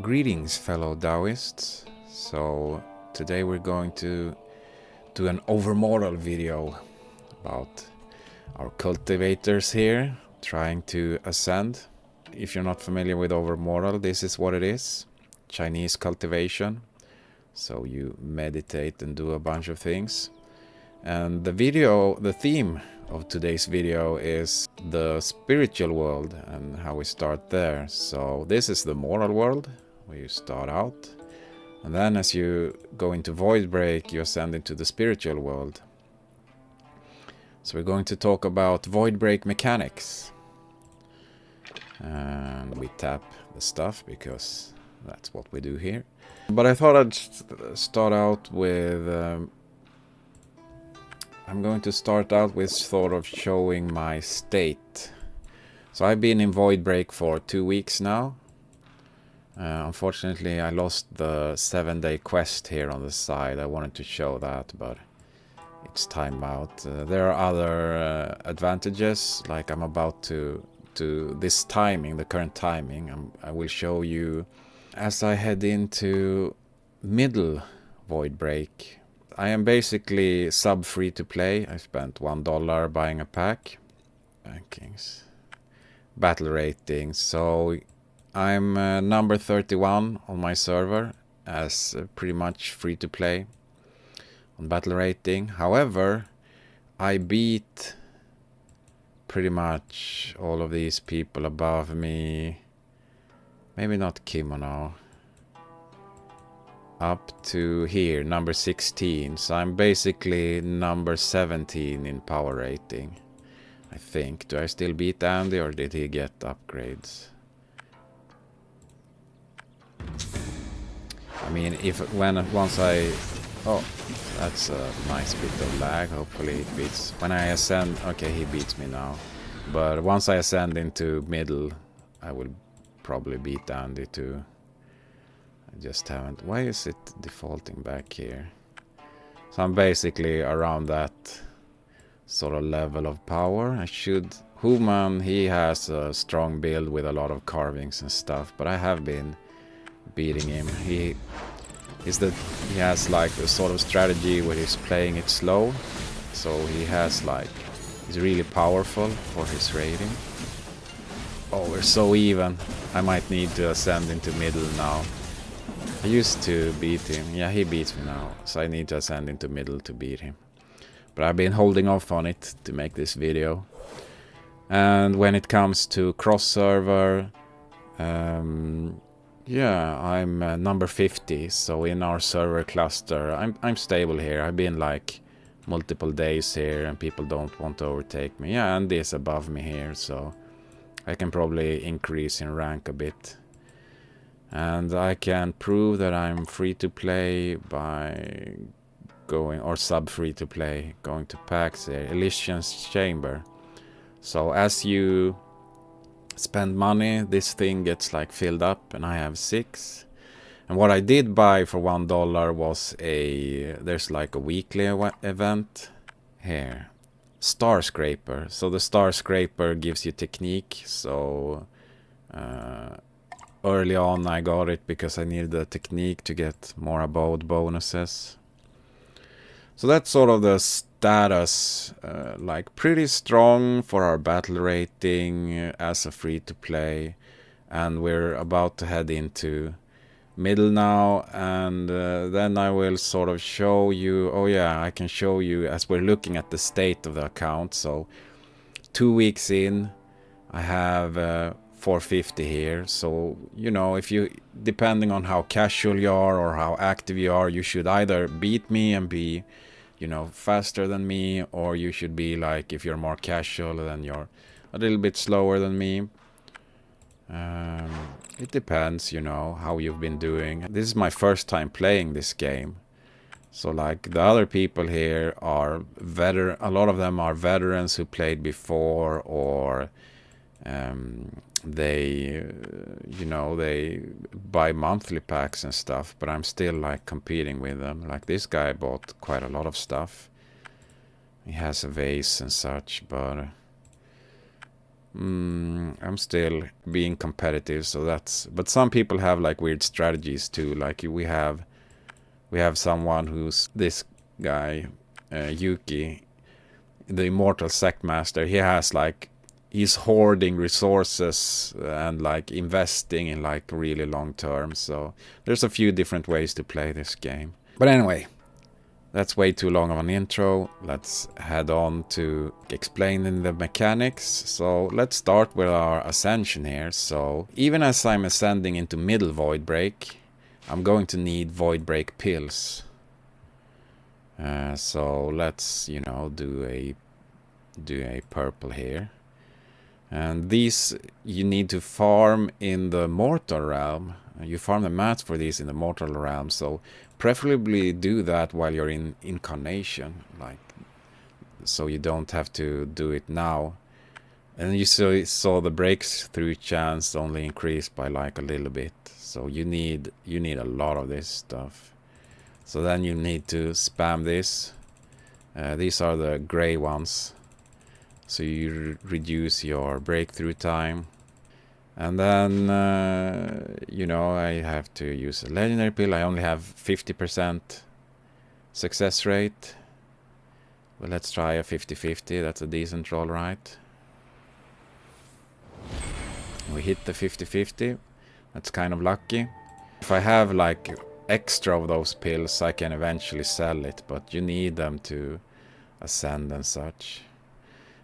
Greetings, fellow Taoists. So today we're going to do an Immortal video about our cultivators here trying to ascend. If you're not familiar with Immortal, this is what it is. Chinese cultivation. So you meditate and do a bunch of things. And the theme of today's video is the spiritual world and how we start there. So this is the moral world, where you start out. And then as you go into Voidbreak, you ascend into the spiritual world. So we're going to talk about Voidbreak mechanics. And we tap the stuff because that's what we do here. But I thought I'd start out with... I'm going to start out with sort of showing my state. So I've been in Voidbreak for 2 weeks now. Unfortunately, I lost the 7-day quest here on the side. I wanted to show that, but it's time out. There are other advantages, like I'm about to this timing, the current timing. I will show you as I head into middle Voidbreak. I am basically sub free to play. I spent $1 buying a pack. Rankings. Battle ratings. So I'm number 31 on my server as pretty much free to play on battle rating. However, I beat pretty much all of these people above me. Maybe not Kimono. Up to here, number 16. So I'm basically number 17 in power rating, I think. Do I still beat Andy or did he get upgrades? I mean, once I... Oh, that's a nice bit of lag. Hopefully it beats... When I ascend... Okay, he beats me now. But once I ascend into middle, I will probably beat Andy too. I just haven't... Why is it defaulting back here? So I'm basically around that sort of level of power. I should... Human, he has a strong build with a lot of carvings and stuff, but I have been beating him. He has like a sort of strategy where he's playing it slow. So he has like... He's really powerful for his rating. Oh, we're so even. I might need to ascend into middle now. I used to beat him. Yeah, he beats me now. So I need to ascend into middle to beat him. But I've been holding off on it to make this video. And when it comes to cross-server... yeah, I'm number 50. So in our server cluster, I'm stable here. I've been like multiple days here and people don't want to overtake me. Yeah, Andy is above me here, so I can probably increase in rank a bit. And I can prove that I'm free to play by going, or sub free to play, going to packs here. Elysian's Chamber. So as you spend money, this thing gets like filled up, and I have 6. And what I did buy for $1 was there's like a weekly event here. Star Scraper. So the Star Scraper gives you technique, so... early on I got it because I needed the technique to get more abode bonuses. So that's sort of the status, like pretty strong for our battle rating as a free to play. And we're about to head into middle now, and then I will sort of show you... Oh yeah, I can show you as we're looking at the state of the account. So 2 weeks in, I have... 450 here, so you know, if you, depending on how casual you are or how active you are, you should either beat me and be, you know, faster than me, or you should be like, if you're more casual, then you're a little bit slower than me. It depends, you know, how you've been doing. This is my first time playing this game, so like the other people here are a lot of them are veterans who played before, or they, you know, they buy monthly packs and stuff, but I'm still like competing with them. Like this guy bought quite a lot of stuff. He has a vase and such, but I'm still being competitive, so that's... But some people have like weird strategies too. Like we have someone who's this guy, Yuki, the Immortal sect master. He has like... He's hoarding resources and like investing in like really long term. So there's a few different ways to play this game. But anyway, that's way too long of an intro. Let's head on to explaining the mechanics. So let's start with our ascension here. So even as I'm ascending into middle Voidbreak, I'm going to need Voidbreak pills. So let's, you know, do a purple here. And these you need to farm in the mortal realm. You farm the mats for these in the mortal realm, so preferably do that while you're in incarnation, like, so you don't have to do it now. And you saw the breakthrough chance only increased by like a little bit, so you need a lot of this stuff. So then you need to spam this. These are the gray ones. So you reduce your breakthrough time. And then, you know, I have to use a legendary pill. I only have 50% success rate. Well, let's try a 50-50. That's a decent roll, right? We hit the 50-50. That's kind of lucky. If I have like extra of those pills, I can eventually sell it. But you need them to ascend and such.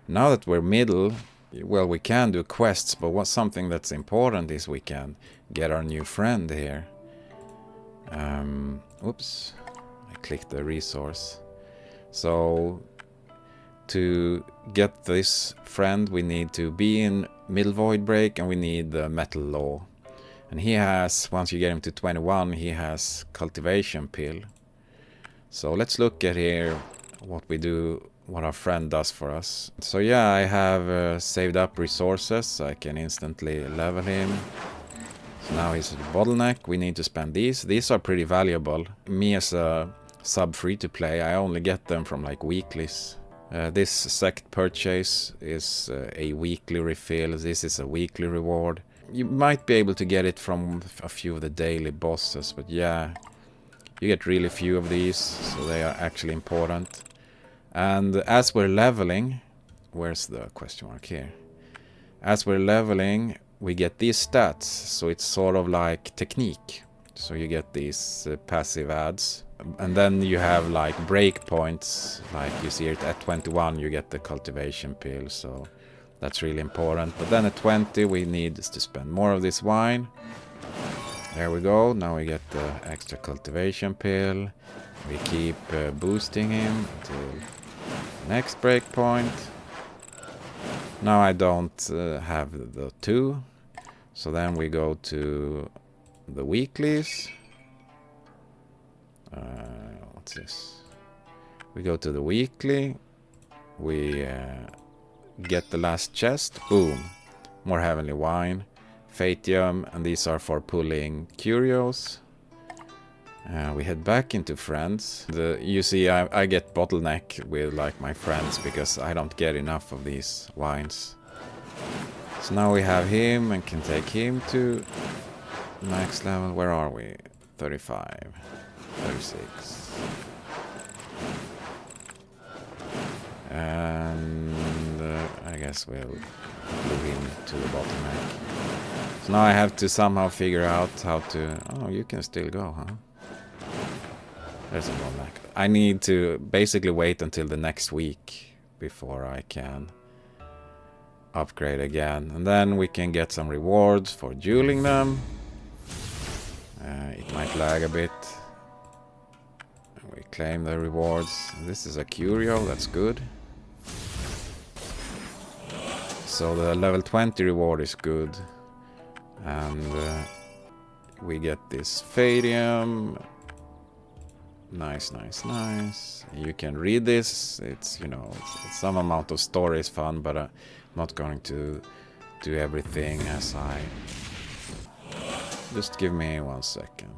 Now that we're middle, well, we can do quests, but something that's important is we can get our new friend here. Oops, I clicked the resource. So to get this friend, we need to be in middle Voidbreak, and we need the metal law. And he has, once you get him to 21, he has cultivation pill. So let's look at here what we do, what our friend does for us. So yeah, I have saved up resources. I can instantly level him. So now he's a bottleneck. We need to spend these. These are pretty valuable. Me as a sub free to play, I only get them from like weeklies. This sect purchase is a weekly refill. This is a weekly reward. You might be able to get it from a few of the daily bosses, but yeah, you get really few of these, so they are actually important. And as we're leveling, where's the question mark here? As we're leveling, we get these stats, so it's sort of like technique. So you get these passive ads, and then you have like breakpoints, like you see it at 21 you get the cultivation pill, so that's really important. But then at 20 we need to spend more of this wine. There we go, now we get the extra cultivation pill. We keep boosting him until next breakpoint. Now I don't have the 2, so then we go to the weeklies. What's this? We go to the weekly. We get the last chest. Boom. More heavenly wine. Fatium, and these are for pulling Curios. We head back into friends. You see, I get bottleneck with like my friends because I don't get enough of these wines. So now we have him and can take him to max level. Where are we? 35, 36. And I guess we'll move him to the bottleneck. So now I have to somehow figure out how to... Oh, you can still go, huh? There's a bottleneck. I need to basically wait until the next week before I can upgrade again. And then we can get some rewards for dueling them. It might lag a bit. We claim the rewards. This is a Curio, that's good. So the level 20 reward is good. And we get this Fadium. Nice, nice, nice. You can read this. It's, you know, it's some amount of story is fun, but I'm not going to do everything as I... Just give me 1 second.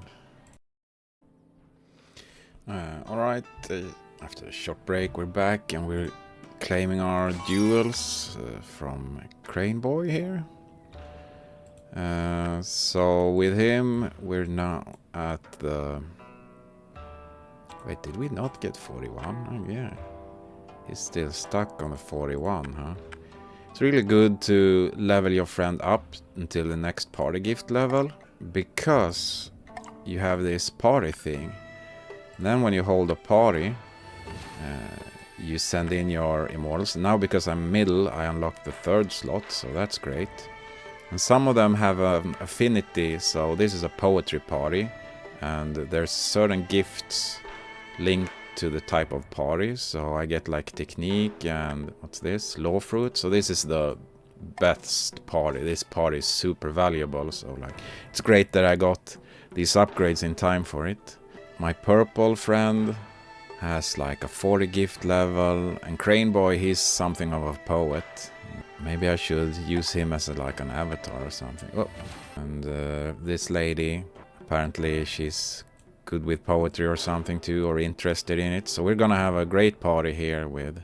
Alright, after a short break we're back and we're claiming our duels from Crane Boy here. So with him, we're now at the... Wait, did we not get 41? Oh, yeah. He's still stuck on the 41, huh? It's really good to level your friend up until the next party gift level, because you have this party thing. And then when you hold a party, you send in your immortals. Now because I'm middle, I unlock the 3rd slot, so that's great. And some of them have an affinity, so this is a poetry party, and there's certain gifts linked to the type of party. So I get like technique and what's this? Law fruit. So this is the best party. This party is super valuable, so like it's great that I got these upgrades in time for it. My purple friend has like a 40 gift level, and Crane Boy, he's something of a poet. Maybe I should use him as like an avatar or something. Oh. And this lady, apparently she's good with poetry or something too, or interested in it. So we're gonna have a great party here with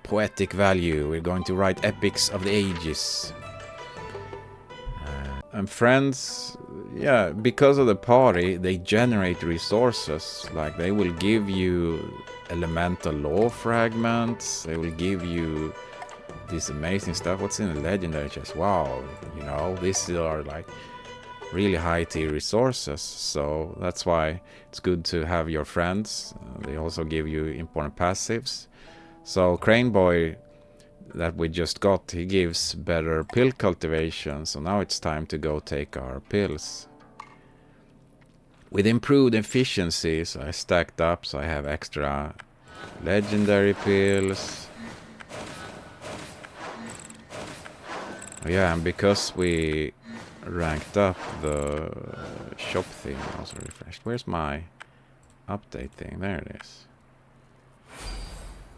poetic value. We're going to write epics of the ages. And friends, yeah, because of the party, they generate resources. Like they will give you elemental law fragments. They will give you this amazing stuff. What's in the legendary chest? Wow, you know, these are like really high tier resources. So that's why it's good to have your friends. They also give you important passives. So Crane Boy that we just got, he gives better pill cultivation. So now it's time to go take our pills. With improved efficiency, so I stacked up, so I have extra legendary pills. Oh yeah, and because we ranked up, the shop thing also refreshed. Where's my update thing? There it is.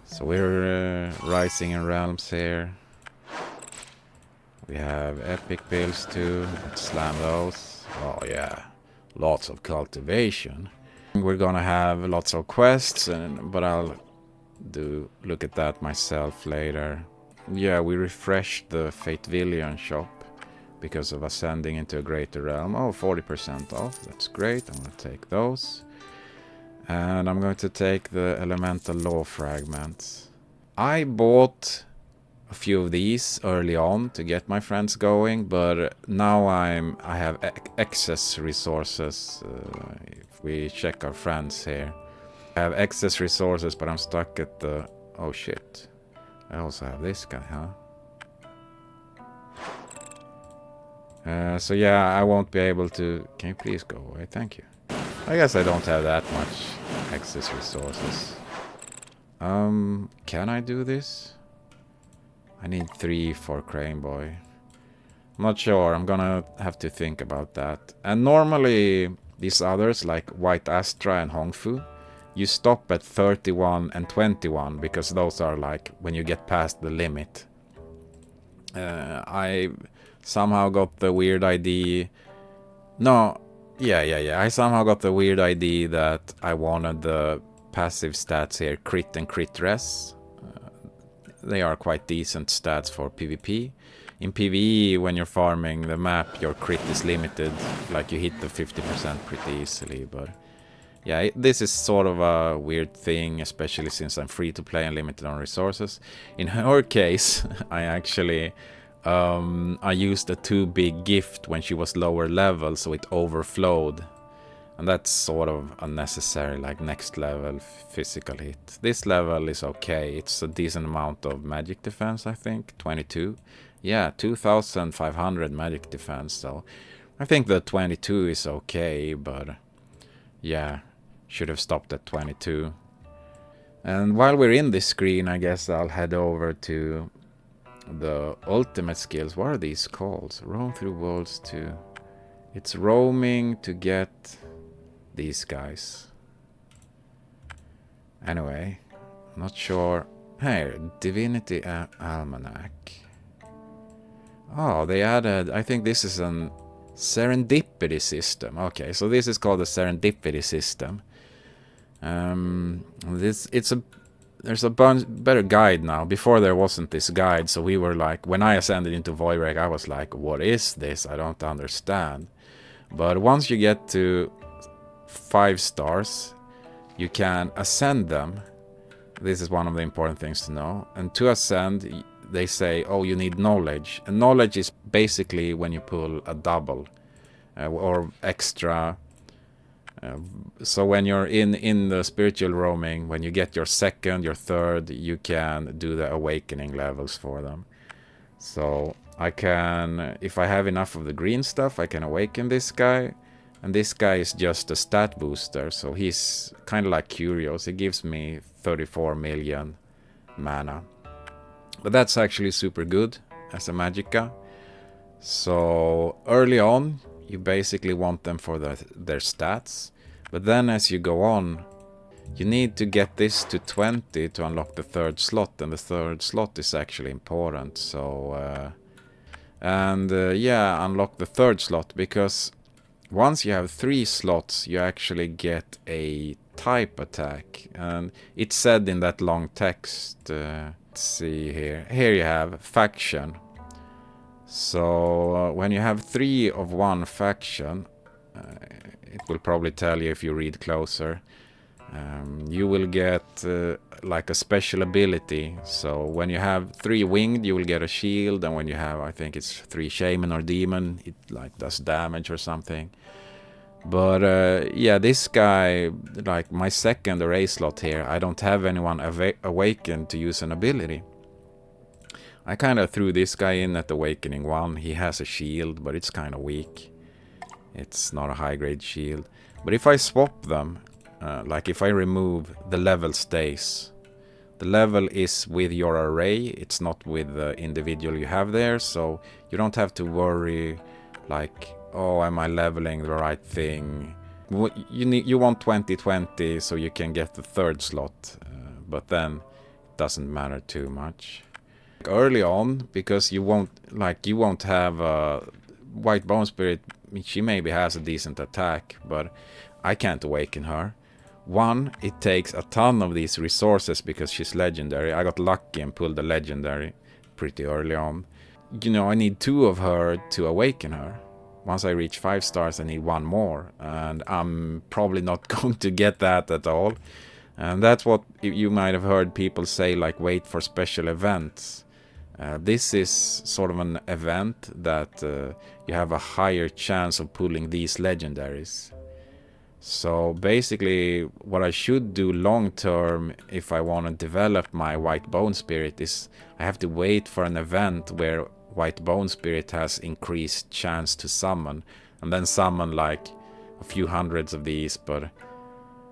So we're rising in realms here. We have epic pills too. Let's slam those. Oh yeah, lots of cultivation. We're gonna have lots of quests, but I'll look at that myself later. Yeah, we refreshed the Fatevilian shop because of ascending into a greater realm. Oh, 40% off. That's great. I'm gonna take those. And I'm going to take the elemental law fragments. I bought a few of these early on to get my friends going, but now I have excess resources. If we check our friends here, I have excess resources, but I'm stuck at the... Oh shit! I also have this guy, huh? So yeah, I won't be able to... Can you please go away? Thank you. I guess I don't have that much excess resources. Can I do this? I need 3 for Crane Boy. I'm not sure. I'm gonna have to think about that. And normally these others like White Astra and Hongfu, you stop at 31 and 21 because those are like when you get past the limit. I somehow got the weird idea. No. Yeah. I somehow got the weird idea that I wanted the passive stats here, crit and crit res. They are quite decent stats for PvP. In PvE, when you're farming the map, your crit is limited, like you hit the 50% pretty easily, but yeah, this is sort of a weird thing, especially since I'm free to play and limited on resources. In her case, I actually... I used a too big gift when she was lower level, so it overflowed. And that's sort of unnecessary, like next level physical hit. This level is okay, it's a decent amount of magic defense, I think, 22. Yeah, 2500 magic defense, so I think the 22 is okay, but yeah, should have stopped at 22. And while we're in this screen, I guess I'll head over to the ultimate skills. What are these called? Roam through worlds too. It's roaming to get these guys. Anyway, not sure. Here, Divinity Almanac. Oh, they added... I think this is an Serendipity system. Okay, so this is called the Serendipity system. It's a there's a better guide now. Before there wasn't this guide, so we were like, when I ascended into Voidbreak, I was like, what is this? I don't understand. But once you get to 5 stars, you can ascend them. This is one of the important things to know. And to ascend, they say, oh, you need knowledge. And knowledge is basically when you pull a double or extra. So when you're in the spiritual roaming, when you get your second, your third, you can do the awakening levels for them. So I can, if I have enough of the green stuff, I can awaken this guy. And this guy is just a stat booster, so he's kind of like Curios. He gives me 34 million mana. But that's actually super good as a Magicka. So early on, you basically want them for their stats. But then as you go on, you need to get this to 20 to unlock the 3rd slot. And the 3rd slot is actually important. So, yeah, unlock the 3rd slot. Because once you have 3 slots, you actually get a type attack. And it's said in that long text. Let's see here. Here you have faction. So when you have 3 of one faction, it will probably tell you if you read closer. You will get like a special ability. So when you have 3 winged, you will get a shield, and when you have, I think it's 3 shaman or demon, it like does damage or something. But yeah, this guy, like my second array slot here, I don't have anyone awakened to use an ability. I kind of threw this guy in at Awakening 1. He has a shield, but it's kind of weak. It's not a high grade shield. But if I swap them, like if I remove, the level stays. The level is with your array, it's not with the individual you have there, so you don't have to worry like, oh, am I leveling the right thing? You want 20/20 so you can get the 3rd slot, but then it doesn't matter too much. Early on, because you won't have a White Bone Spirit. She maybe has a decent attack, but I can't awaken her. 1, it takes a ton of these resources because she's legendary. I got lucky and pulled a legendary pretty early on. You know, I need 2 of her to awaken her. Once I reach 5 stars, I need 1 more, and I'm probably not going to get that at all. And that's what you might have heard people say, like, wait for special events. This is sort of an event that you have a higher chance of pulling these legendaries. So basically what I should do long term if I want to develop my White Bone Spirit is I have to wait for an event where White Bone Spirit has increased chance to summon, and then summon like a few hundreds of these. But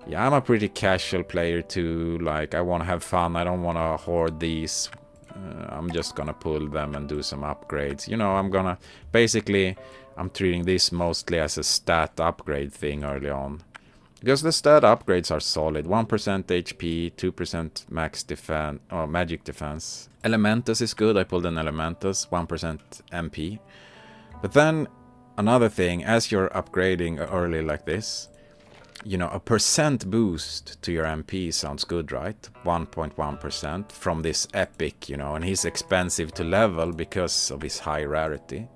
yeah, I'm a pretty casual player too. Like, I want to have fun, I don't want to hoard these. I'm just gonna pull them and do some upgrades. You know, I'm treating this mostly as a stat upgrade thing early on. Because the stat upgrades are solid. 1% HP, 2% max defense, or magic defense. Elementus is good, I pulled an Elementus, 1% MP. But then, another thing, as you're upgrading early like this, you know, a percent boost to your MP sounds good, right? 1.1% from this epic, you know, and he's expensive to level because of his high rarity.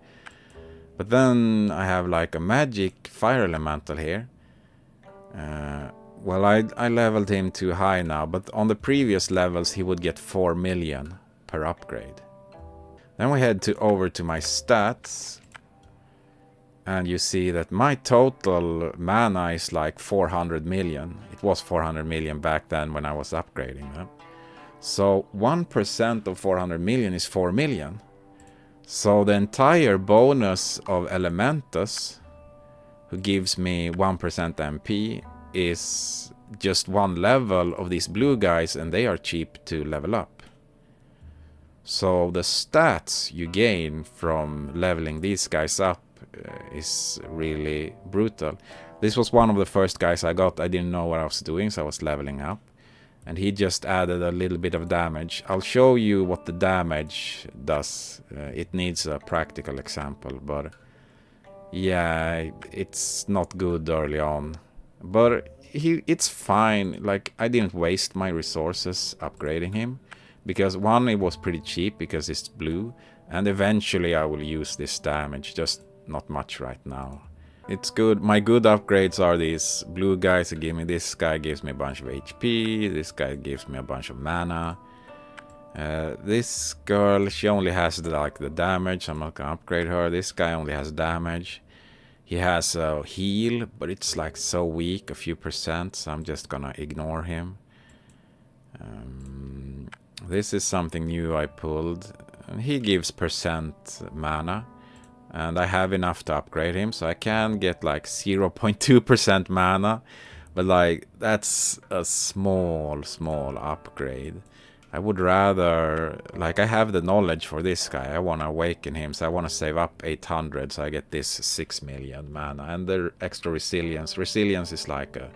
But then I have like a magic fire elemental here. Well, I leveled him too high now, but on the previous levels he would get 4 million per upgrade. Then we head over to my stats. And you see that my total mana is like 400 million. It was 400 million back then when I was upgrading them. So 1% of 400 million is 4 million. So the entire bonus of Elementus, who gives me 1% MP, is just 1 level of these blue guys, and they are cheap to level up. So the stats you gain from leveling these guys up is really brutal. This was one of the first guys I got. I didn't know what I was doing, so I was leveling up. And he just added a little bit of damage. I'll show you what the damage does. It needs a practical example, but yeah, it's not good early on. But it's fine. Like, I didn't waste my resources upgrading him, because one, it was pretty cheap because it's blue, and eventually I will use this damage, just not much right now. It's good. My good upgrades are these blue guys that give me, this guy gives me a bunch of HP, this guy gives me a bunch of mana. This girl, she only has like the damage, I'm not gonna upgrade her. This guy only has damage. He has a heal, but it's like so weak, a few percent, so I'm just gonna ignore him. This is something new I pulled. He gives percent mana, and I have enough to upgrade him, so I can get like 0.2% mana, but like that's a small upgrade. I would rather, like, I have the knowledge for this guy, I want to awaken him, so I want to save up 800 so I get this 6 million mana, and the extra resilience is like a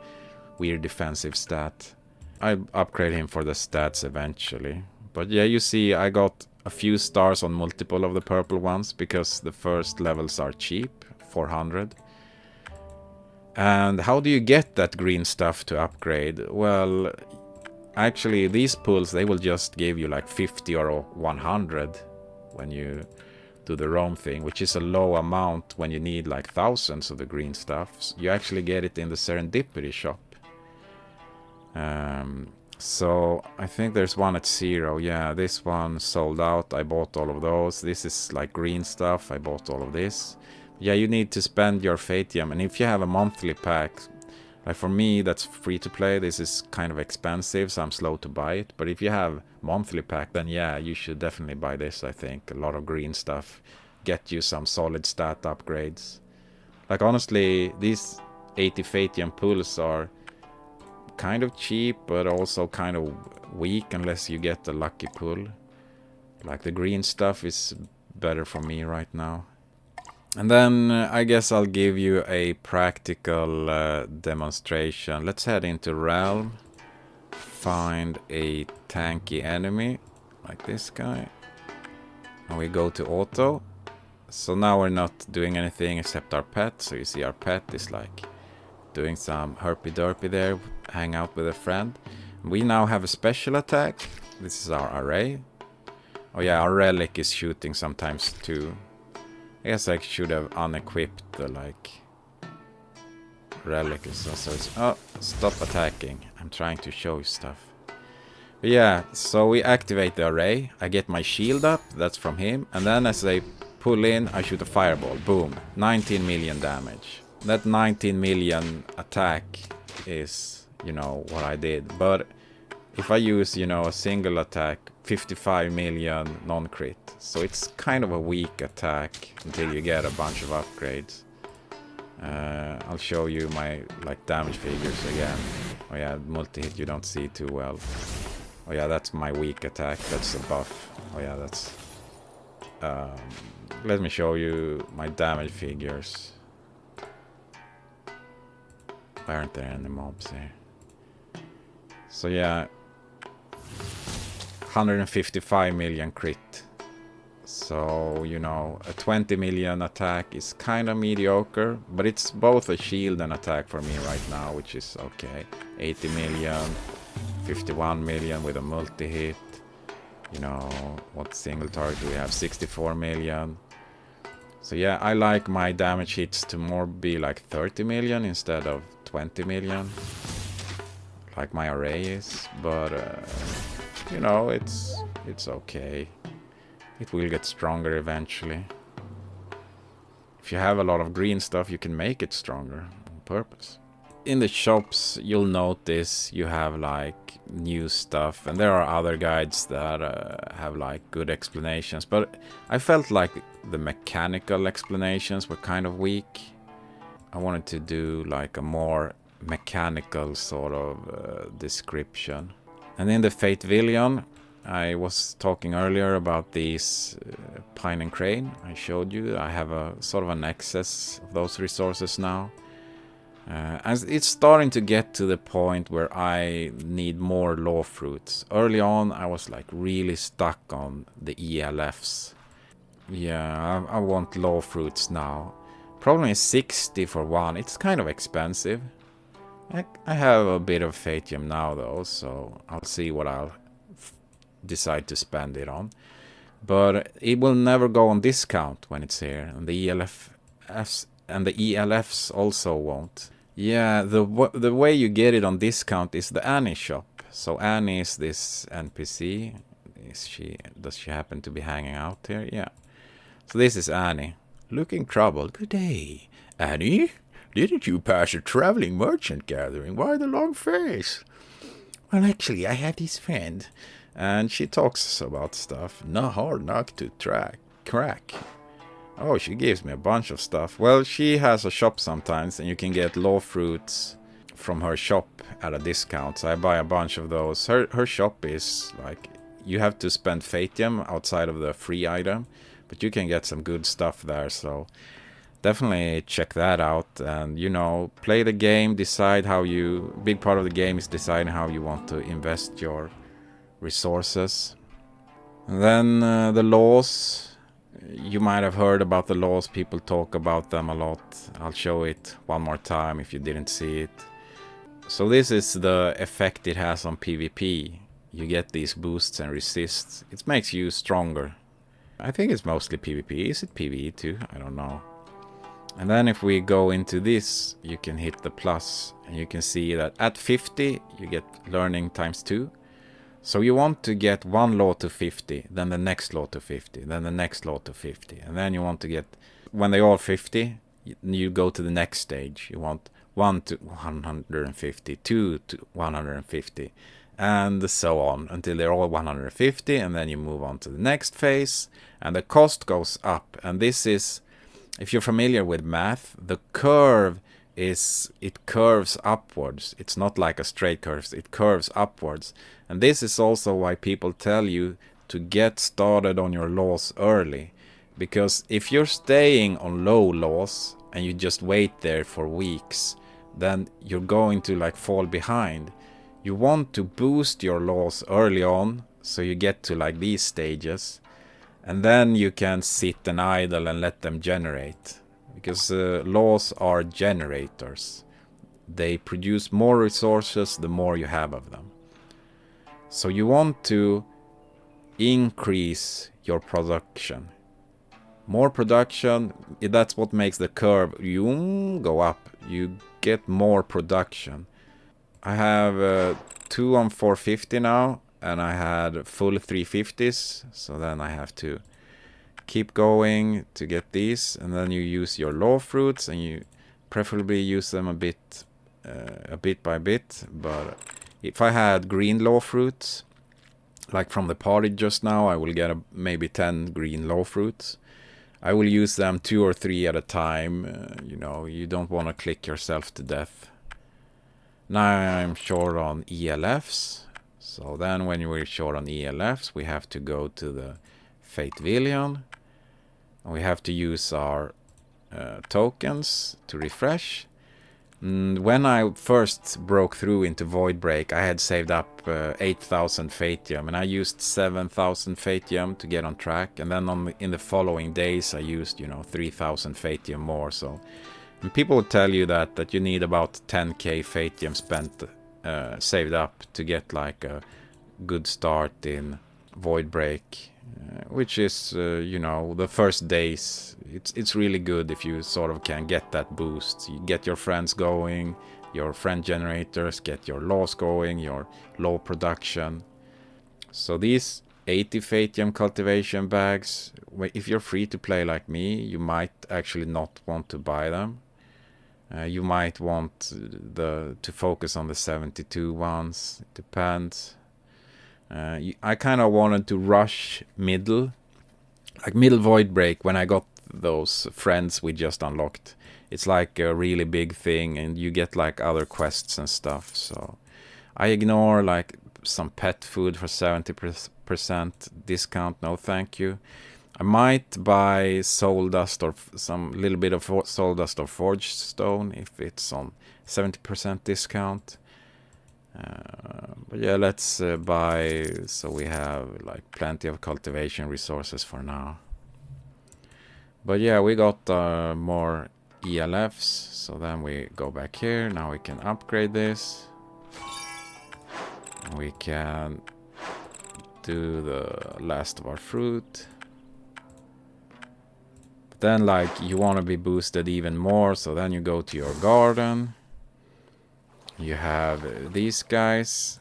weird defensive stat. I upgrade him for the stats eventually, but yeah, you see I got a few stars on multiple of the purple ones because the first levels are cheap, 400. And how do you get that green stuff to upgrade? Well, actually these pulls, they will just give you like 50 or 100 when you do the roam thing, which is a low amount when you need like thousands of the green stuff. You actually get it in the Serendipity shop. So I think there's one at 0. Yeah, this one sold out. I bought all of those. This is like green stuff. I bought all of this. Yeah, you need to spend your Fatium, and if you have a monthly pack, like for me that's free to play, this is kind of expensive, so I'm slow to buy it. But if you have monthly pack, then yeah, you should definitely buy this. I think a lot of green stuff, get you some solid stat upgrades. Like honestly, these 80 Fatium pulls are kind of cheap, but also kind of weak unless you get a lucky pull. Like the green stuff is better for me right now. And then I guess I'll give you a practical demonstration. Let's head into Realm, find a tanky enemy like this guy, and we go to auto. So now we're not doing anything except our pet. So you see our pet is like doing some herpy-derpy there, hang out with a friend. We now have a special attack. This is our array. Oh yeah, our relic is shooting sometimes too. I guess I should have unequipped the like relic. So it's, oh, stop attacking. I'm trying to show you stuff. But yeah, so we activate the array. I get my shield up, that's from him. And then as I pull in, I shoot a fireball. Boom, 19 million damage. That 19 million attack is, you know, what I did. But if I use, you know, a single attack, 55 million non-crit. So it's kind of a weak attack until you get a bunch of upgrades. I'll show you my like damage figures again. Oh yeah, multi-hit you don't see too well. Oh yeah, that's my weak attack. That's a buff. Oh yeah, that's... let me show you my damage figures. Why aren't there any mobs here? So yeah, 155 million crit. So, you know, a 20 million attack is kind of mediocre, but it's both a shield and attack for me right now, which is okay. 80 million, 51 million with a multi-hit. You know, what single target do we have? 64 million. So yeah, I like my damage hits to more be like 30 million instead of 20 million. Like my array is, but you know, it's okay. It will get stronger eventually. If you have a lot of green stuff, you can make it stronger on purpose. In the shops, you'll notice you have like new stuff, and there are other guides that have like good explanations, but I felt like the mechanical explanations were kind of weak. I wanted to do like a more mechanical sort of description. And in the Fatevilion, I was talking earlier about these Pine and Crane. I showed you I have a sort of an excess of those resources now. As it's starting to get to the point where I need more law fruits. Early on I was like really stuck on the ELFs. Yeah, I want law fruits now. Problem is 60 for one. It's kind of expensive. I have a bit of Fatium now though, so I'll see what I'll decide to spend it on. But it will never go on discount when it's here, and the ELFs also won't. Yeah, the way you get it on discount is the Annie shop. So Annie is this NPC. Does she happen to be hanging out here? Yeah. So this is Annie, looking troubled. Good day, Annie. Didn't you pass a traveling merchant gathering? Why the long face? Well, actually, I have this friend, and she talks about stuff. Not hard knock to crack. Oh, she gives me a bunch of stuff. Well, she has a shop sometimes, and you can get law fruits from her shop at a discount. So I buy a bunch of those. Her shop is like, you have to spend Fatium outside of the free item, but you can get some good stuff there. So definitely check that out, and you know, play the game, decide how you. Big part of the game is deciding how you want to invest your resources. And then the laws. You might have heard about the laws, people talk about them a lot. I'll show it one more time if you didn't see it. So this is the effect it has on PvP. You get these boosts and resists. It makes you stronger. I think it's mostly PvP. Is it PvE too? I don't know. And then if we go into this, you can hit the plus, and you can see that at 50 you get learning ×2. So you want to get one law to 50, then the next law to 50, then the next law to 50. And then you want to get, when they're all 50, you go to the next stage. You want 1 to 150, 2 to 150, and so on until they're all 150. And then you move on to the next phase, and the cost goes up. And this is, if you're familiar with math, the curve it curves upwards. It's not like a straight curve, it curves upwards. And this is also why people tell you to get started on your laws early, because if you're staying on low laws and you just wait there for weeks, then you're going to like fall behind. You want to boost your laws early on, so you get to like these stages, and then you can sit and idle and let them generate. Because laws are generators. They produce more resources the more you have of them. So you want to increase your production. More production, that's what makes the curve go up. You get more production. I have 2 on 450 now, and I had full 350s, so then I have to keep going to get these, and then you use your law fruits, and you preferably use them a bit by bit. But if I had green law fruits, like from the party just now, I will get maybe 10 green law fruits. I will use them 2 or 3 at a time. You know, you don't want to click yourself to death. Now I'm short on ELFs. So then when we're short on ELFs, we have to go to the Fate Villion. We have to use our tokens to refresh. When I first broke through into Voidbreak, I had saved up 8,000 Fatium, and I used 7,000 Fatium to get on track. And then in the following days, I used 3,000 Fatium more. So, and people would tell you that you need about 10k Fatium spent saved up to get like a good start in Voidbreak. Which is, the first days, it's really good if you sort of can get that boost. You get your friends going, your friend generators, get your laws going, your law production. So these 80 Fatium cultivation bags, if you're free to play like me, you might actually not want to buy them. You might want to focus on the 72 ones. It depends. I kind of wanted to rush middle Voidbreak when I got those friends we just unlocked. It's like a really big thing, and you get like other quests and stuff. So I ignore like some pet food for 70% discount. No, thank you. I might buy soul dust or some little bit of soul dust or forged stone if it's on 70% discount. But yeah, let's buy, so we have like plenty of cultivation resources for now. But yeah, we got more ELFs. So then we go back here. Now we can upgrade this. We can do the last of our fruit. But then like you want to be boosted even more, so then you go to your garden. You have these guys.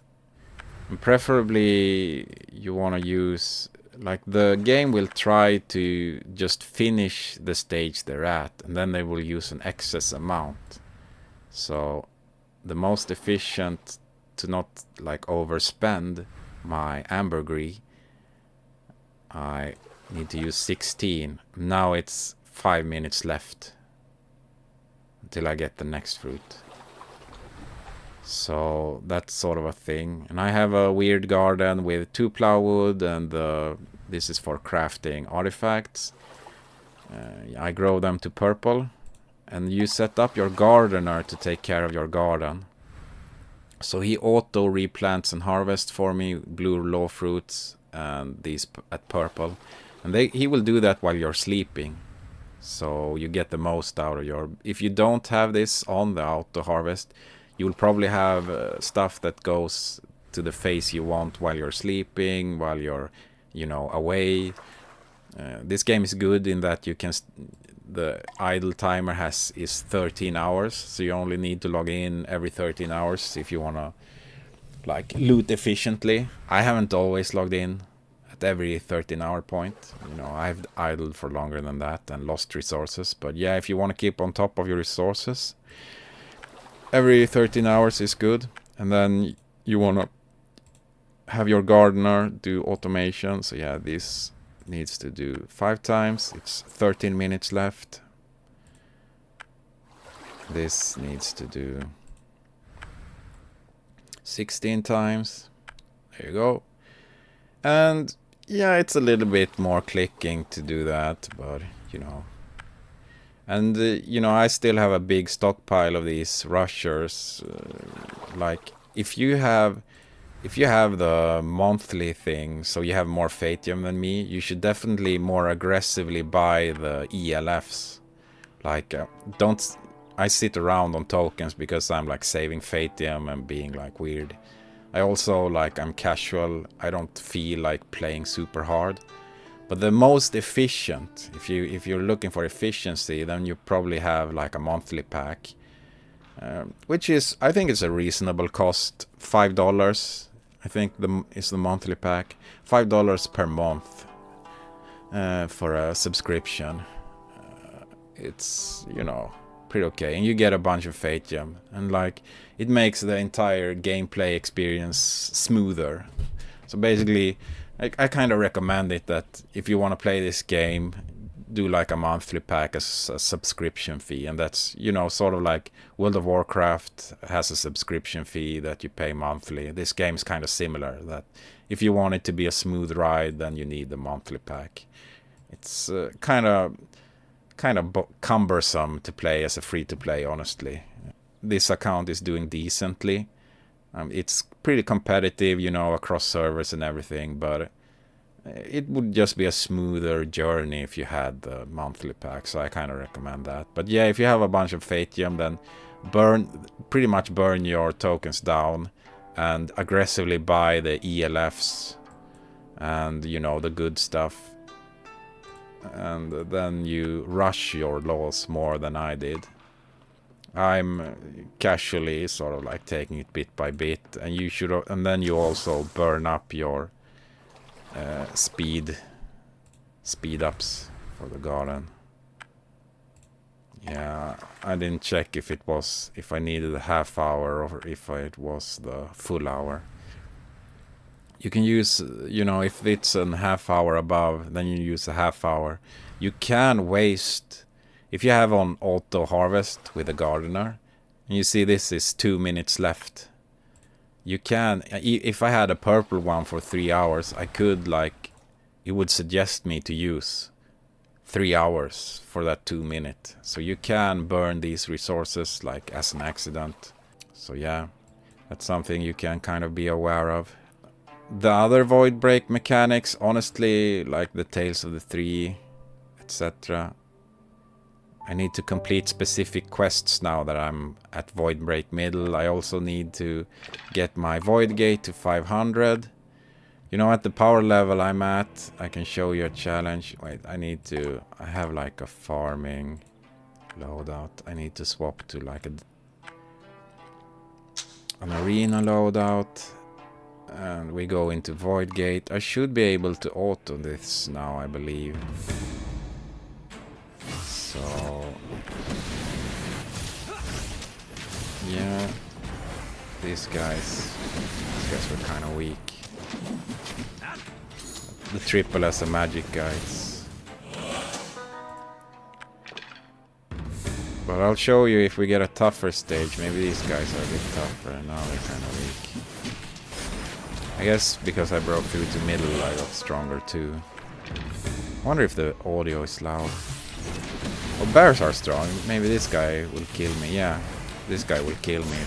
And preferably you want to use, like, the game will try to just finish the stage they're at, and then they will use an excess amount. So the most efficient to not like overspend my ambergris, I need to use 16. Now it's 5 minutes left until I get the next fruit. So that's sort of a thing. And I have a weird garden with 2 plywood, and this is for crafting artifacts. I grow them to purple, and you set up your gardener to take care of your garden. So he auto replants and harvests for me blue raw fruits and these at purple, and he will do that while you're sleeping. So you get the most out of your. If you don't have this on the auto harvest, you will probably have stuff that goes to the phase you want while you're sleeping, while you're, away. This game is good in that you can. The idle timer is 13 hours, so you only need to log in every 13 hours if you wanna like loot efficiently. I haven't always logged in at every 13-hour point. I've idled for longer than that and lost resources. But yeah, if you want to keep on top of your resources, every 13 hours is good. And then you want to have your gardener do automation. So yeah, this needs to do 5 times. It's 13 minutes left. This needs to do 16 times. There you go. And yeah, it's a little bit more clicking to do that, but and I still have a big stockpile of these rushers. Like if you have the monthly thing, so you have more Fatium than me, you should definitely more aggressively buy the ELFs. Like, I sit around on tokens because I'm like saving Fatium and being like weird. I also I'm casual. I don't feel like playing super hard. But the most efficient, if you're looking for efficiency, then you probably have like a monthly pack, which is, I think it's a reasonable cost. $5. I think is the monthly pack. $5 per month for a subscription. It's pretty okay, and you get a bunch of Fatium, and it makes the entire gameplay experience smoother. So basically, I kind of recommend it that if you want to play this game, do like a monthly pack as a subscription fee, and that's sort of like World of Warcraft has a subscription fee that you pay monthly. This game's kind of similar, that if you want it to be a smooth ride, then you need the monthly pack. It's kind of cumbersome to play as a free-to-play, honestly. This account is doing decently. It's pretty competitive, across servers and everything, but it would just be a smoother journey if you had the monthly pack, so I kind of recommend that. But yeah, if you have a bunch of Fatium, then pretty much burn your tokens down and aggressively buy the ELFs and the good stuff. And then you rush your laws more than I did. I'm casually sort of like taking it bit by bit, and and then you also burn up your speed ups for the garden. Yeah, I didn't check if I needed a half hour or if it was the full hour. You can use, if it's a half hour above, then you use a half hour. You can waste, if you have on auto harvest with a gardener, and you see this is 2 minutes left. You can, if I had a purple one for 3 hours, I could it would suggest me to use 3 hours for that 2 minute. So you can burn these resources as an accident. So yeah, that's something you can kind of be aware of. The other Voidbreak mechanics, honestly, like the Tales of the Three, etc., I need to complete specific quests now that I'm at Voidbreak middle. I also need to get my Void Gate to 500. You know, at the power level I'm at, I can show you a challenge. Wait, I have like a farming loadout. I need to swap to like an arena loadout. And we go into Void Gate. I should be able to auto this now, I believe. So yeah, these guys were kind of weak. The triple as a magic guys. But I'll show you if we get a tougher stage. Maybe these guys are a bit tougher. Now they're kind of weak. I guess because I broke through to middle, I got stronger too. I wonder if the audio is loud. Well, bears are strong. Maybe this guy will kill me. Yeah, this guy will kill me.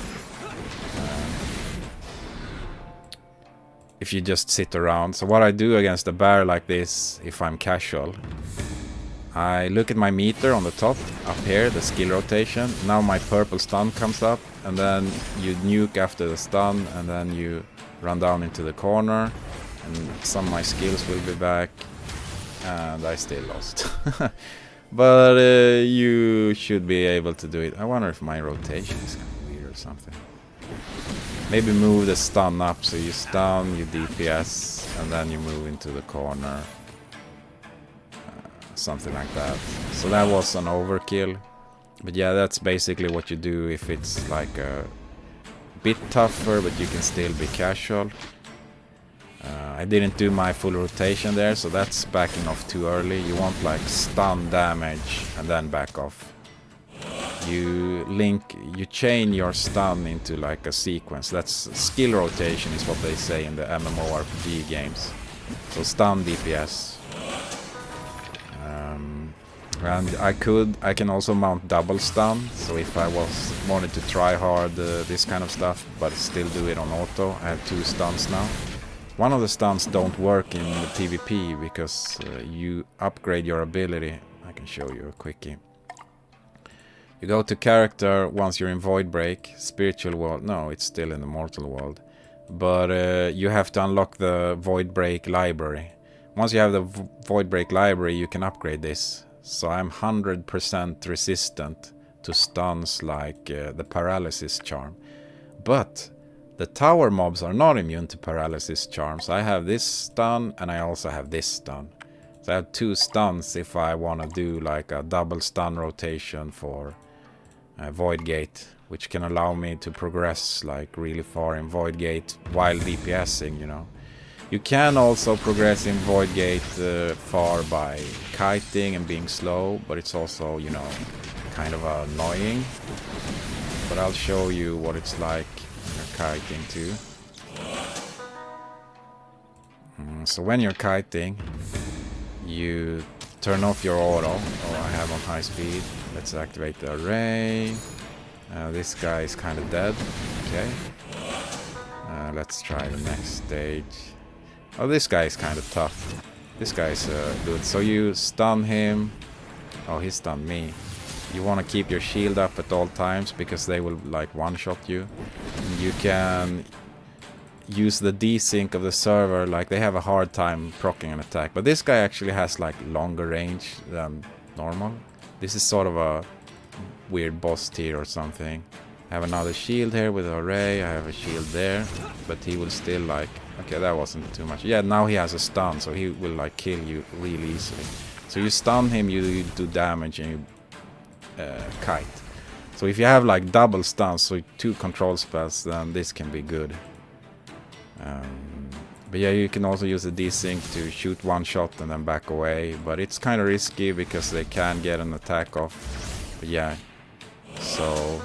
If you just sit around. So what I do against a bear like this, if I'm casual, I look at my meter on the top, up here, the skill rotation. Now my purple stun comes up, and then you nuke after the stun, and then you run down into the corner, and some of my skills will be back, and I still lost. But you should be able to do it. I wonder if my rotation is kind of weird or something. Maybe move the stun up, so you stun, you DPS, and then you move into the corner. Something like that. So that was an overkill. But yeah, that's basically what you do if it's like a bit tougher, but you can still be casual. I didn't do my full rotation there, so that's backing off too early. You want like stun damage and then back off. You chain your stun into like a sequence. That's skill rotation is what they say in the MMORPG games. So stun DPS. And I can also mount double stun. So if I wanted to try hard this kind of stuff, but still do it on auto, I have 2 stuns now. One of the stuns don't work in the PvP because you upgrade your ability. I can show you a quickie. You go to character once you're in Voidbreak, spiritual world. No, it's still in the mortal world. But you have to unlock the Voidbreak library. Once you have the Voidbreak library, you can upgrade this. So I'm 100% resistant to stuns like the paralysis charm. But the tower mobs are not immune to paralysis charms. I have this stun and I also have this stun. So I have 2 stuns if I want to do like a double stun rotation for Void Gate, which can allow me to progress like really far in Void Gate while DPSing, you know. You can also progress in Void Gate far by kiting and being slow, but it's also, you know, kind of annoying. But I'll show you what it's like when you're kiting too. So when you're kiting, you turn off your auto. Oh, I have on high speed. Let's activate the array. This guy is kind of dead. Okay. Let's try the next stage. Oh, this guy is kind of tough. This guy is good. So you stun him. Oh, he stunned me. You want to keep your shield up at all times because they will like one-shot you. You can use the desync of the server. Like they have a hard time proccing an attack. But this guy actually has like longer range than normal. This is sort of a weird boss tier or something. I have another shield here with an array. I have a shield there. But he will still like... Okay, that wasn't too much. Yeah, now he has a stun, so he will like kill you really easily. So you stun him, you do damage, and you kite. So if you have like double stuns, so 2 control spells, then this can be good. But yeah, you can also use the desync to shoot one shot and then back away. But it's kind of risky because they can get an attack off. But yeah, so...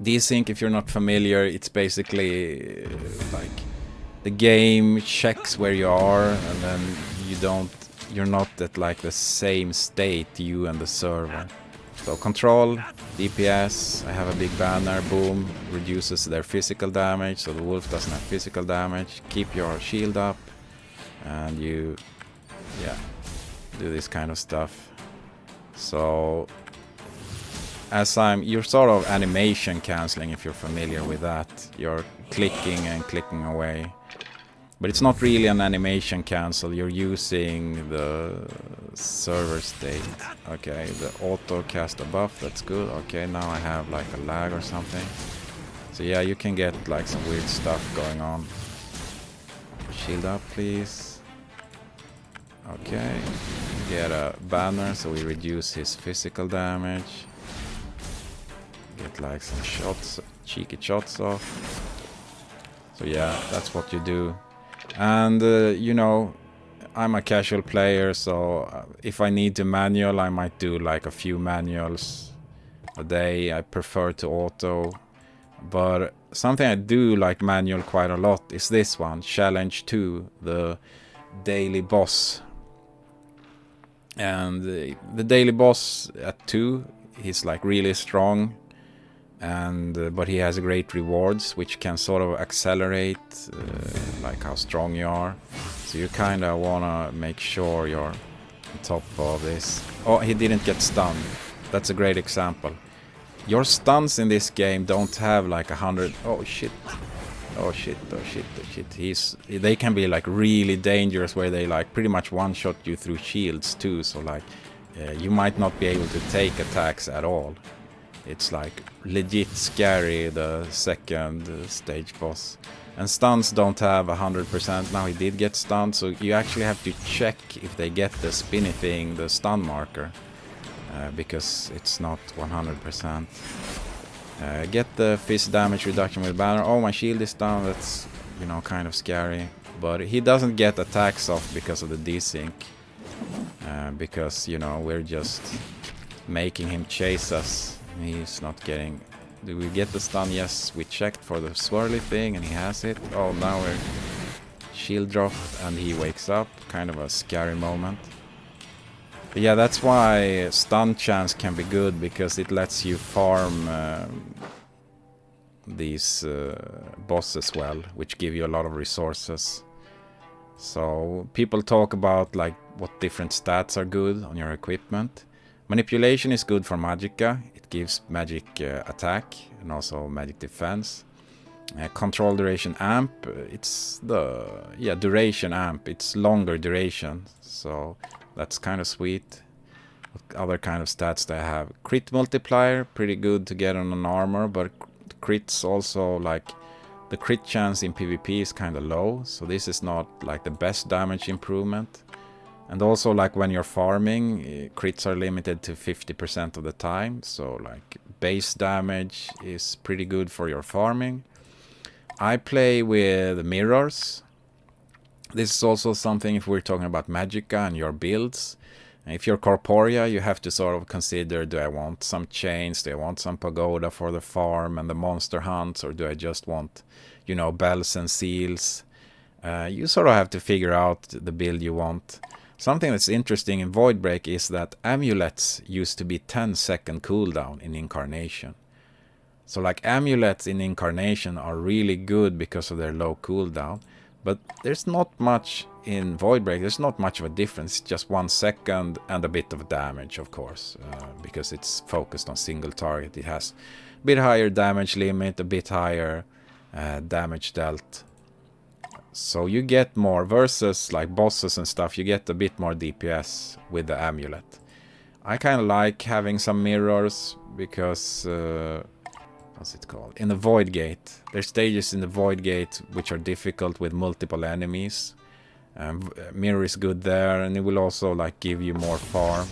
Desync, if you're not familiar, it's basically like the game checks where you are, and then you're not at like the same state, you and the server. So control, DPS, I have a big banner, boom, reduces their physical damage, so the wolf doesn't have physical damage. Keep your shield up, and you, yeah, do this kind of stuff. So you're sort of animation canceling, if you're familiar with that. You're clicking and clicking away. But it's not really an animation cancel, you're using the server state. Okay, the auto cast a buff, that's good. Okay, now I have like a lag or something. So yeah, you can get like some weird stuff going on. Shield up, please. Okay, get a banner so we reduce his physical damage. Get like some shots, cheeky shots off. So yeah, that's what you do. And you know, I'm a casual player, so if I need to manual, I might do like a few manuals a day. I prefer to auto. But something I do like manual quite a lot is this one, Challenge 2, the daily boss. And the daily boss at 2, he's like really strong. And but he has great rewards, which can sort of accelerate like how strong you are. So you kind of want to make sure you're on top of this. Oh, he didn't get stunned. That's a great example. Your stuns in this game don't have like 100. Oh shit. Oh shit, oh shit, oh shit. They can be like really dangerous, where they like pretty much one-shot you through shields too. So like you might not be able to take attacks at all. It's like legit scary, the second stage boss. And stuns don't have 100%. Now he did get stunned, so you actually have to check if they get the spinny thing, the stun marker. Because it's not 100%. Get the fizz damage reduction with banner. Oh, my shield is down. That's, you know, kind of scary. But he doesn't get attacks off because of the desync. Because, you know, we're just making him chase us. He's not getting... Do we get the stun? Yes, we checked for the swirly thing and he has it. Oh, now we're shield dropped and he wakes up. Kind of a scary moment. But yeah, that's why stun chance can be good, because it lets you farm these bosses well, which give you a lot of resources. So people talk about like what different stats are good on your equipment. Manipulation is good for magicka. It gives magic attack and also magic defense. Control duration amp, it's the duration amp. It's longer duration, so that's kind of sweet. What other kind of stats do I have? Crit multiplier, pretty good to get on an armor, but crits also, like, the crit chance in PvP is kind of low, so this is not like the best damage improvement. And also, like, when you're farming, crits are limited to 50% of the time, so like base damage is pretty good for your farming. I play with mirrors. This is also something if we're talking about magicka and your builds. If you're corporea, you have to sort of consider, do I want some chains, do I want some pagoda for the farm and the monster hunts, or do I just want, you know, bells and seals? You sort of have to figure out the build you want. Something that's interesting in Voidbreak is that amulets used to be 10-second cooldown in Incarnation. So like amulets in Incarnation are really good because of their low cooldown. But there's not much in Voidbreak, there's not much of a difference. It's just 1 second and a bit of damage, of course. Because it's focused on single target. It has a bit higher damage limit, a bit higher damage dealt. So you get more versus like bosses and stuff, you get a bit more DPS with the amulet. I kind of like having some mirrors because... what's it called? In the Void Gate. There's stages in the Void Gate which are difficult with multiple enemies. Mirror is good there, and it will also like give you more farm.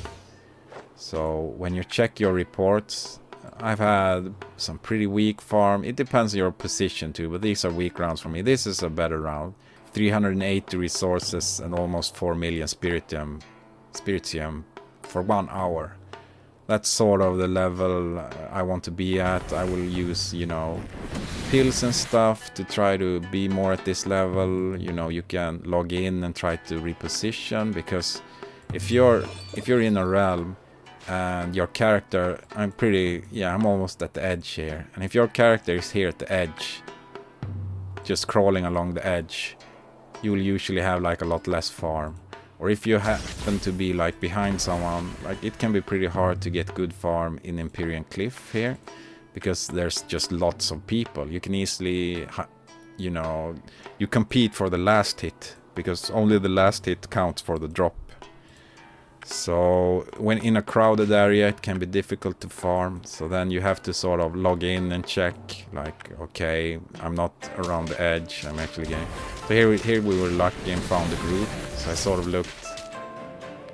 So when you check your reports, I've had some pretty weak farm. It depends on your position too, but these are weak rounds for me. This is a better round. 380 resources and almost 4 million spiritium for 1 hour. That's sort of the level I want to be at. I will use, you know, pills and stuff to try to be more at this level. You know, you can log in and try to reposition, because if you're in a realm and your character, I'm almost at the edge here. And if your character is here at the edge, just crawling along the edge, you will usually have like a lot less farm. Or if you happen to be like behind someone, like it can be pretty hard to get good farm in Empyrean Cliff here, because there's just lots of people. You can easily, you know, you compete for the last hit, because only the last hit counts for the drop. So when in a crowded area it can be difficult to farm, so then you have to sort of log in and check, like, okay, I'm not around the edge, I'm actually getting... So here we were lucky and found a group, so I sort of looked.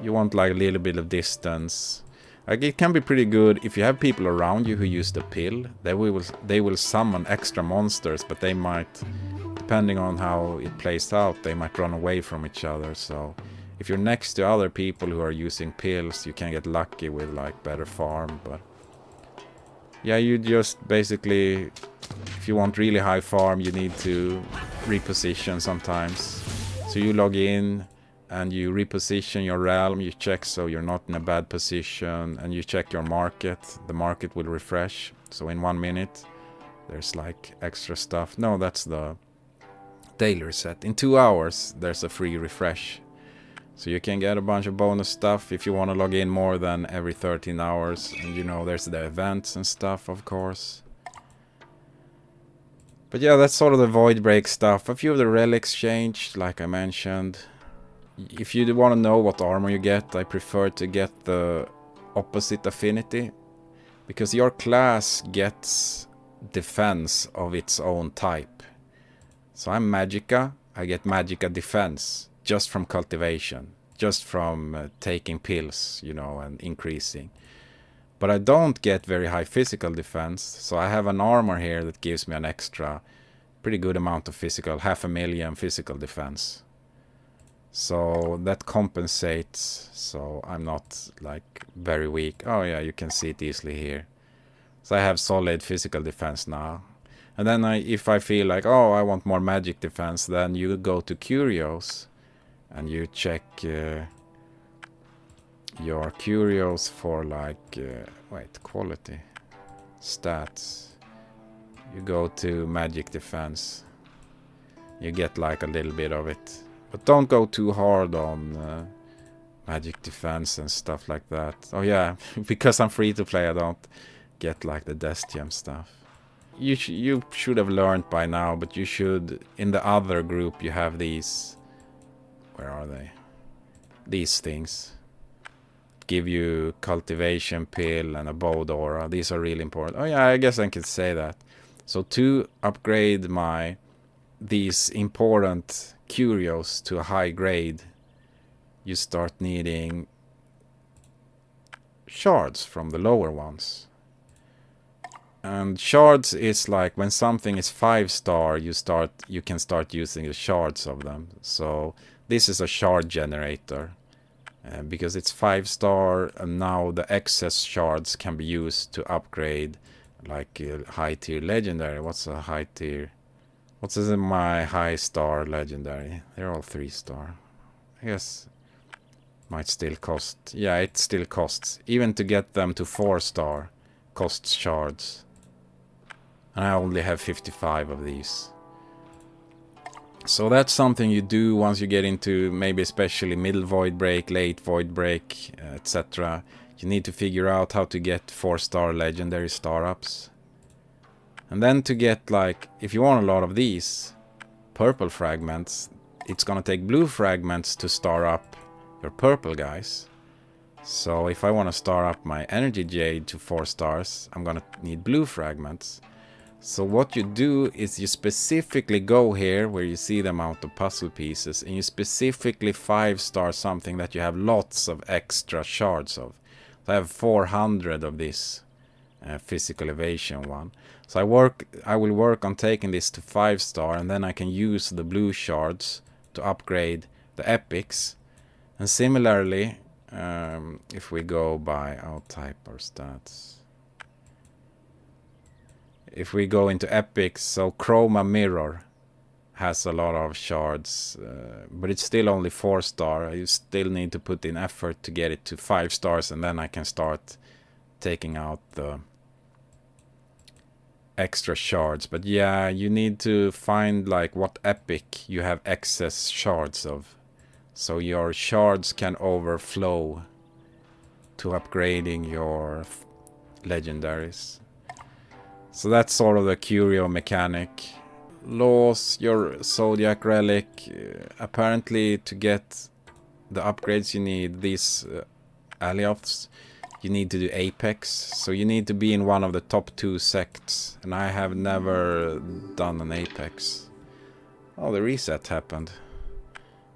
You want like a little bit of distance. Like it can be pretty good if you have people around you who use the pill. They will summon extra monsters, but they might, depending on how it plays out, they might run away from each other. So if you're next to other people who are using pills, you can get lucky with like better farm. But yeah, you just basically, if you want really high farm, you need to reposition sometimes. So you log in and you reposition your realm, you check so you're not in a bad position, and you check your market. The market will refresh. So in 1 minute, there's like extra stuff. No, that's the daily reset. In 2 hours, there's a free refresh. So you can get a bunch of bonus stuff if you want to log in more than every 13 hours. And you know, there's the events and stuff, of course. But yeah, that's sort of the Voidbreak stuff. A few of the relics changed, like I mentioned. If you want to know what armor you get, I prefer to get the opposite affinity. Because your class gets defense of its own type. So I'm Magicka, I get Magicka defense. Just from cultivation, just from taking pills, you know, and increasing. But I don't get very high physical defense, so I have an armor here that gives me an extra, pretty good amount of physical, 500,000 physical defense. So that compensates, so I'm not like very weak. Oh yeah, you can see it easily here. So I have solid physical defense now. And then if I feel like, oh, I want more magic defense, then you go to Curios. And you check your Curios for like, quality, stats. You go to magic defense. You get like a little bit of it. But don't go too hard on magic defense and stuff like that. Oh yeah, because I'm free to play, I don't get like the death gem stuff. You should have learned by now, but you should, in the other group you have these... Where are they? These things give you cultivation pill and a bowed aura. These are really important. Oh yeah, I guess I can say that. So to upgrade these important Curios to a high grade, you start needing shards from the lower ones. And shards is like when something is 5-star, you can start using the shards of them. So this is a shard generator, because it's 5-star, and now the excess shards can be used to upgrade like high tier legendary. What's a high tier? What's my high star legendary? They're all 3-star. I guess might still cost. Yeah, it still costs. Even to get them to 4-star costs shards. And I only have 55 of these. So that's something you do once you get into maybe especially middle Voidbreak, late Voidbreak, etc. You need to figure out how to get 4-star legendary star-ups. And then to get like, if you want a lot of these purple fragments, it's gonna take blue fragments to star up your purple guys. So if I want to star up my energy jade to 4 stars, I'm gonna need blue fragments. So what you do is you specifically go here where you see the amount of puzzle pieces, and you specifically 5-star something that you have lots of extra shards of. So I have 400 of this physical evasion one. So I will work on taking this to 5-star, and then I can use the blue shards to upgrade the epics. And similarly, if we go by our type or stats. If we go into epics, so Chroma Mirror has a lot of shards, but it's still only 4-star. You still need to put in effort to get it to 5 stars, and then I can start taking out the extra shards. But yeah, you need to find like what epic you have excess shards of. so your shards can overflow to upgrading your legendaries. So that's sort of the Curio mechanic. Laws, your Zodiac relic, apparently to get the upgrades you need these Alioths, you need to do Apex, so you need to be in one of the top 2 sects, and I have never done an Apex. Oh, the reset happened.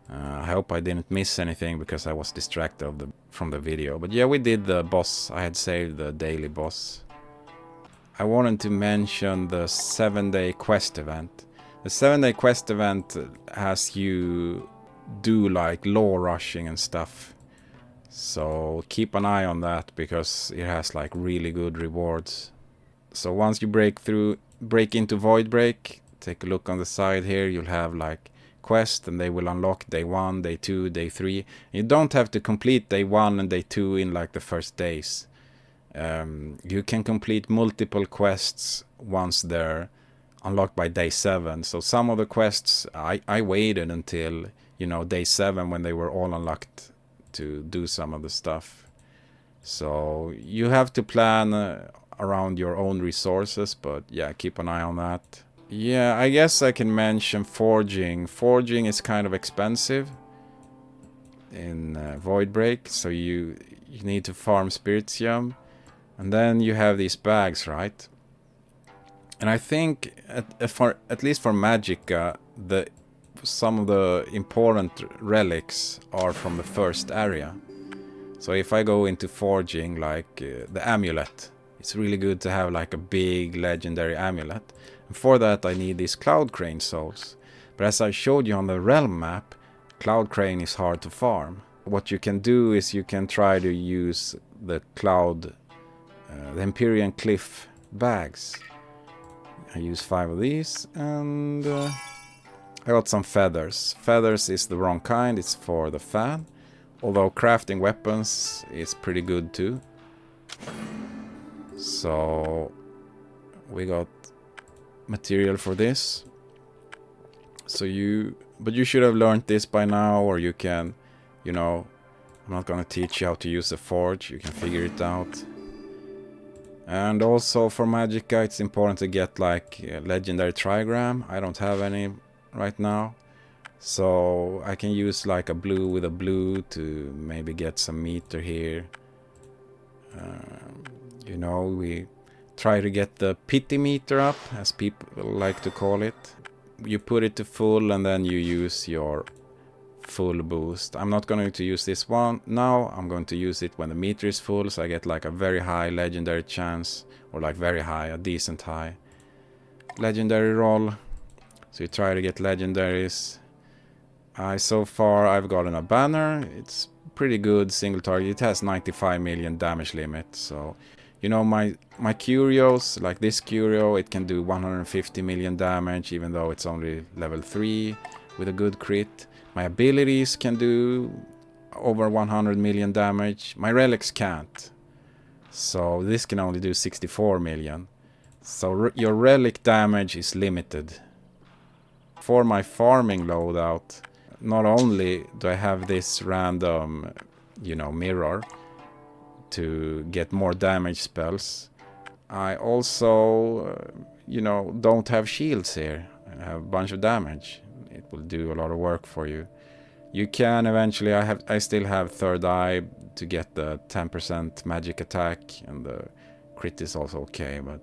I hope I didn't miss anything because I was distracted from the video. But yeah, we did the boss. I had saved the daily boss. I wanted to mention the 7-day quest event. The 7-day quest event has you do like law rushing and stuff. So keep an eye on that because it has like really good rewards. So once you break into Voidbreak, take a look on the side here, you'll have like quest and they will unlock day 1, day 2, day 3. You don't have to complete day 1 and day 2 in like the first days. You can complete multiple quests once they're unlocked by day 7. So some of the quests I waited until, you know, day 7 when they were all unlocked to do some of the stuff. So you have to plan around your own resources, but yeah, keep an eye on that. Yeah, I guess I can mention forging. Forging is kind of expensive in Voidbreak, so you need to farm Spiritium, and then you have these bags, right? And I think at least for Magicka, some of the important relics are from the first area. So if I go into forging, like the amulet, it's really good to have like a big legendary amulet. And for that I need these Cloud Crane souls. But as I showed you on the realm map, Cloud Crane is hard to farm. What you can do is you can try to use the the Empyrean Cliff bags. I use 5 of these, and I got some feathers. Feathers is the wrong kind, it's for the fan. Although crafting weapons is pretty good too. So we got material for this. But you should have learned this by now, or you can, you know, I'm not gonna teach you how to use a forge, you can figure it out. And also for Magicka it's important to get like a legendary trigram. I don't have any right now. So I can use like a blue with a blue to maybe get some meter here. You know, we try to get the pity meter up, as people like to call it. You put it to full and then you use your full boost. I'm not going to use this one now. I'm going to use it when the meter is full, so I get like a very high legendary chance, or like very high, a decent high legendary roll. So you try to get legendaries. So far I've gotten a banner. It's pretty good single target. It has 95 million damage limit. So, you know, my Curios, like this Curio, it can do 150 million damage even though it's only level 3 with a good crit. My abilities can do over 100 million damage. My relics can't. So this can only do 64 million. So your relic damage is limited. For my farming loadout, not only do I have this random, you know, mirror to get more damage spells, I also, you know, don't have shields here. I have a bunch of damage. It will do a lot of work for you. You can eventually, I still have third eye to get the 10% magic attack, and the crit is also okay, but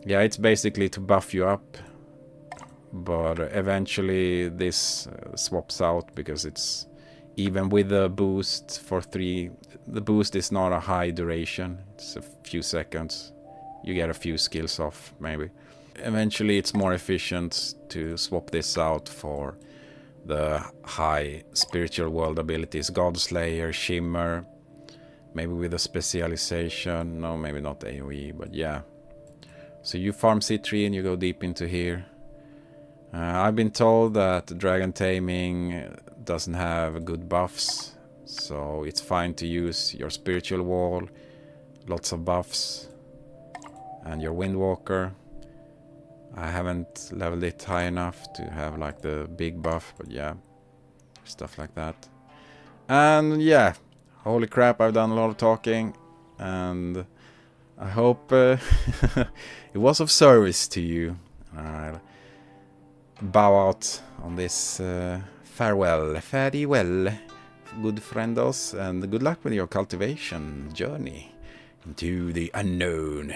yeah, it's basically to buff you up. But eventually this swaps out, because it's even with the boost for 3, the boost is not a high duration, it's a few seconds. You get a few skills off maybe. Eventually it's more efficient to swap this out for the high spiritual world abilities, Godslayer, Shimmer, maybe with a specialization, no, maybe not AoE, but yeah. So you farm C3 and you go deep into here. I've been told that Dragon Taming doesn't have good buffs, so it's fine to use your Spiritual Wall, lots of buffs, and your Windwalker. I haven't leveled it high enough to have like the big buff, but yeah. stuff like that. And yeah, holy crap, I've done a lot of talking, and I hope it was of service to you. I'll bow out on this farewell, fare well, good friendos, and good luck with your cultivation journey into the unknown.